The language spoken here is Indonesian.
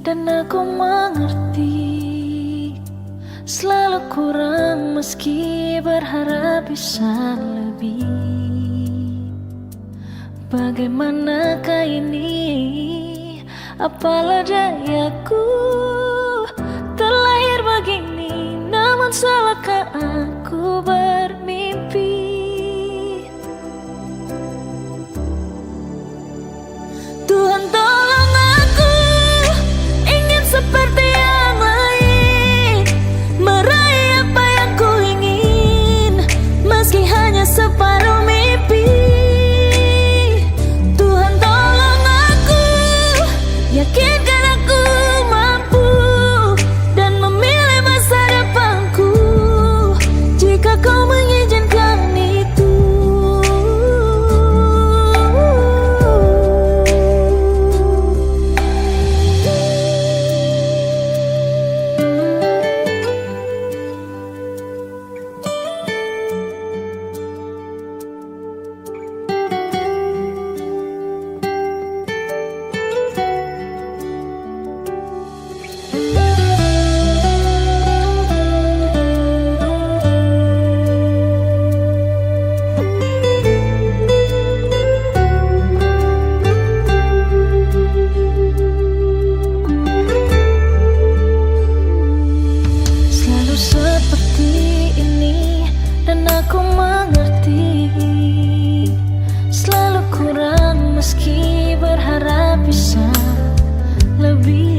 dan aku mengerti. Selalu kurang meski berharap bisa lebih. Bagaimanakah ini? Apalah dayaku terlahir begini, namun salahkah aku bermimpi? Tuhan tolong aku, ingin seperti yang lain, meraih apa yang ku ingin, meski hanya separuh mimpi. Tuhan tolong aku, yakinkan aku mampu dan memilih masa depanku, jika kau mengizinkan itu. Seperti ini dan aku mengerti. Selalu kurang meski berharap bisa lebih.